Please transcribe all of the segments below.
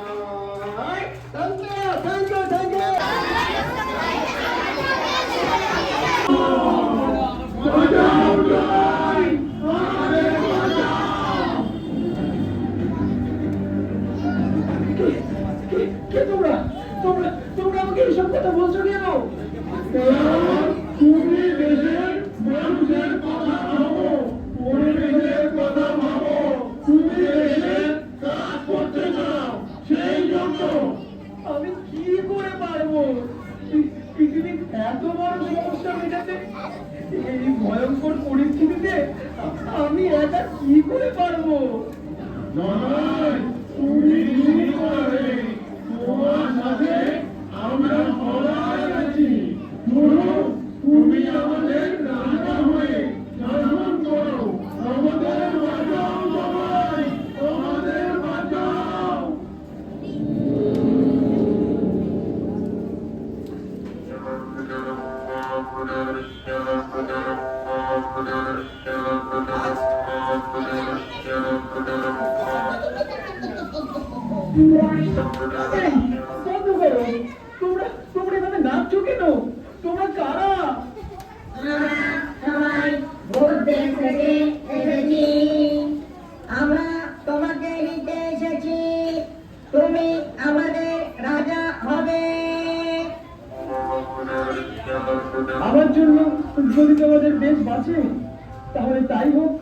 Thank you, thank you, thank you. কে তোমরা? তোমরা তোমরা আমাকে এইসব কথা বলছো কেন? তুমি দেশের মানুষের কথা ভাবো, পরিবেশের কথা ভাবো, তুমি দেশের কাজ করতে চাও, সেই জন্য। আমি কি করে পারবো পৃথিবীর এত বড় সমস্যা মেটাতে? এই ভয়ঙ্কর পরিস্থিতিতে আমি একা কি করে পারবো? তুমি পারবে, তোমার সাথে আমরা সবাই আছি। তুমি আমাদের রাজা হয়ে শাসন করো, আমাদের বাঁচাও সবাই, আমাদের বাঁচাও। বন্ধ করো, তোমরা তোমরা এভাবে নাচছো কেন? তোমরা কারা? সবাই ভোট দিতে এসেছি, আমরা তোমাকে নিতে এসেছি, তুমি আমাদের রাজা হবে। আমার জন্য যদি তোমাদের দেশ বাঁচে তাহলে তাই হোক।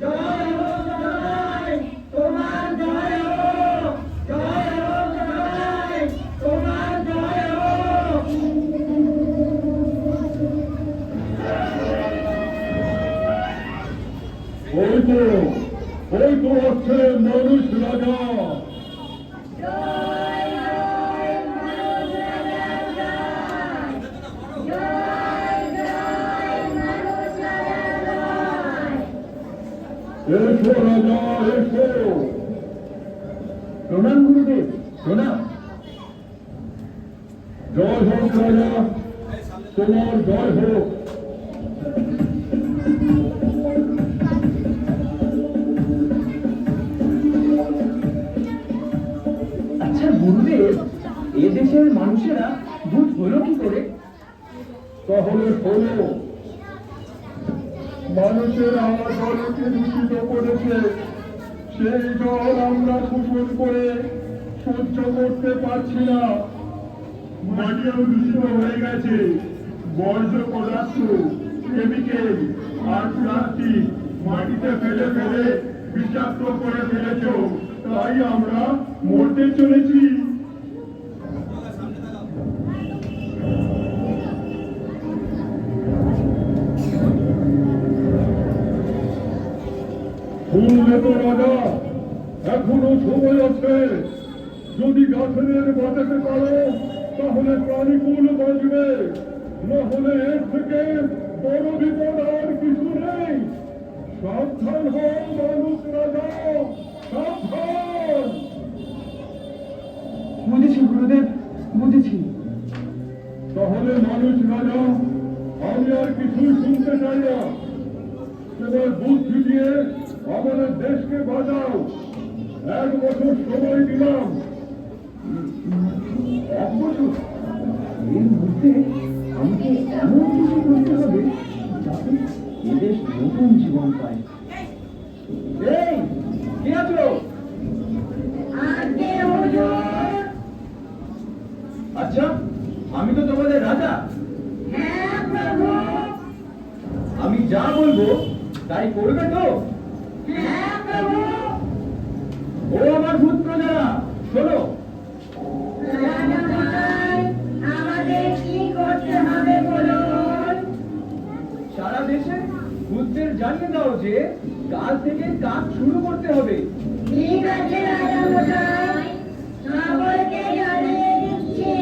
জয় হোক, জয়, তোমার জয় হোক, জয় হোক, জয়, তোমার জয় হোক। ওই তো হচ্ছে মানুষ রাজা। এসো রাজা, এসো। প্রণাম গুরুদেব, প্রণাম। জয় হোক রাজা, তোমার জয় হোক। আচ্ছা গুরুদেব, এ দেশের মানুষেরা ভূত হলো কি করে? তাহলে শোনো, মানুষেরা জলকে দূষিত করেছে, সেই জল আমরা শোষণ করে সহ্য করতে পারছি না। মাটিও দূষিত হয়ে গেছে, বর্জ্য পদার্থ, কেমিক্যাল আর প্লাস্টিক মাটিতে ফেলে ফেলে বিষাক্ত করে ফেলেছ, তাই আমরা মরতে চলেছি। শুনলে তো রাজা, এখনো সময় আছে। যদি গাছেদের বাঁচাতে পারো তাহলে প্রাণীকুল বাঁচবে, না হলে এর থেকে বড় বিপদ আর কিছু নেই। সাবধান হও মানুষ রাজা, সাবধান। বুঝেছি গুরুদেব, বুঝেছি। তাহলে মানুষ রাজা, আমি আর কিছুই শুনতে চাই না। তোমার বুদ্ধি দিয়ে আমাদের দেশকে বাঁচাও। 1 বছর সময় দিলাম। 1 বছর? এর মধ্যে আমাকে এমন কিছু করতে হবে যাতে এদেশ নতুন জীবন পায়। এই কে আছো? আগে হুজুর। আচ্ছা, আমি তো তোমাদের রাজা। হ্যাঁ প্রভু। আমি যা বলবো তাই করবে তো? হ্যাঁ প্রভু। ও আমার ভূত প্রজারা, শোনো। রাজা মশাই, আমাদের কি করতে হবে বলুন? সারা দেশে ভূতদের জানিয়ে দাও যে কাল থেকে কাজ শুরু করতে হবে। ঠিক আছে রাজা মশাই, সকলকে জানিয়ে দিচ্ছি।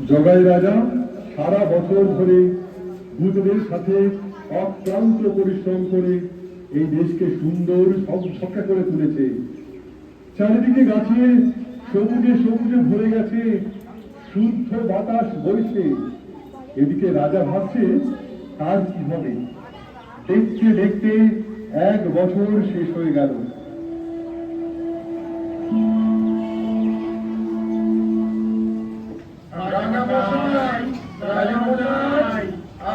জগাই রাজা সারা বছর ধরে ভূতদের সাথে অক্লান্ত পরিশ্রম করে এই দেশকে সুন্দর ছক্কা করে তুলেছে। চারিদিকে গাছে সবুজে সবুজে ভরে গেছে, শুদ্ধ বাতাস বইছে। এদিকে রাজা ভাবছে তার কি হবে। দেখতে দেখতে 1 বছর শেষ হয়ে গেল। রাজামশাই, রাজামশাই,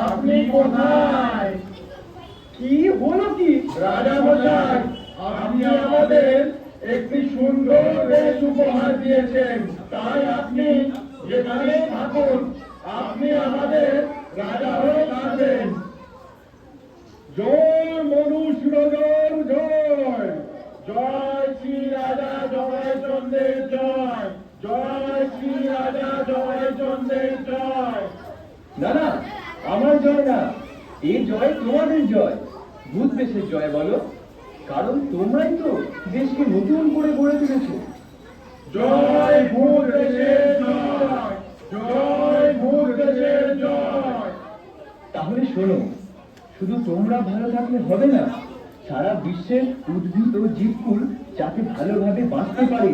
আপনি কোথায়? কি হলো কি? রাজামশাই, আপনি আমাদের একটি সুন্দর দেশ উপহার দিয়েছেন, তাই আপনি যেখানে থাকুন আপনি আমাদের রাজা হয়ে থাকবেন। জয় মানুষ রাজার জয়। জয় শ্রী রাজা জয়চন্দ্রের জয়, জয় শ্রী রাজা জয়চন্দ্রের জয়। না না, আমার জয় না, এই জয় তোমাদের জয়। ভূত দেশের জয় বলো, কারণ তোমরাই তো দেশকে নতুন করে গড়ে তুলেছো। জয় ভূত দেশের জয়, জয় ভূত দেশের জয়। তাহলে শোনো, শুধু তোমরা ভালো থাকলে হবে না, সারা বিশ্বের উদ্ভিদ ও জীবকুল যাতে ভালোভাবে বাঁচতে পারে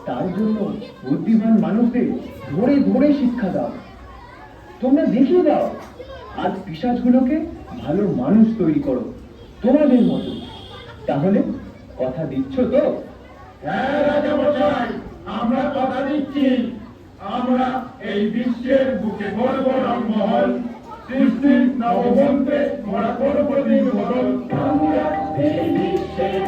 তার জন্য বুদ্ধিমান মানুষদের ধরে ধরে শিক্ষা দাও। তোমরা দেখিয়ে দাও, আজ পিশাচগুলোকে ভালো মানুষ তৈরি করো তোমাদের মতো। তাহলে কথা দিচ্ছ তো? হ্যাঁ রাজামশাই, আমরা কথা দিচ্ছি। আমরা এই বিশ্বের বুকে গর্ব রংমহল, সৃষ্টির নবমন্ত্রে ভরা করব দিন বদল। আমরা এই বিশ্বের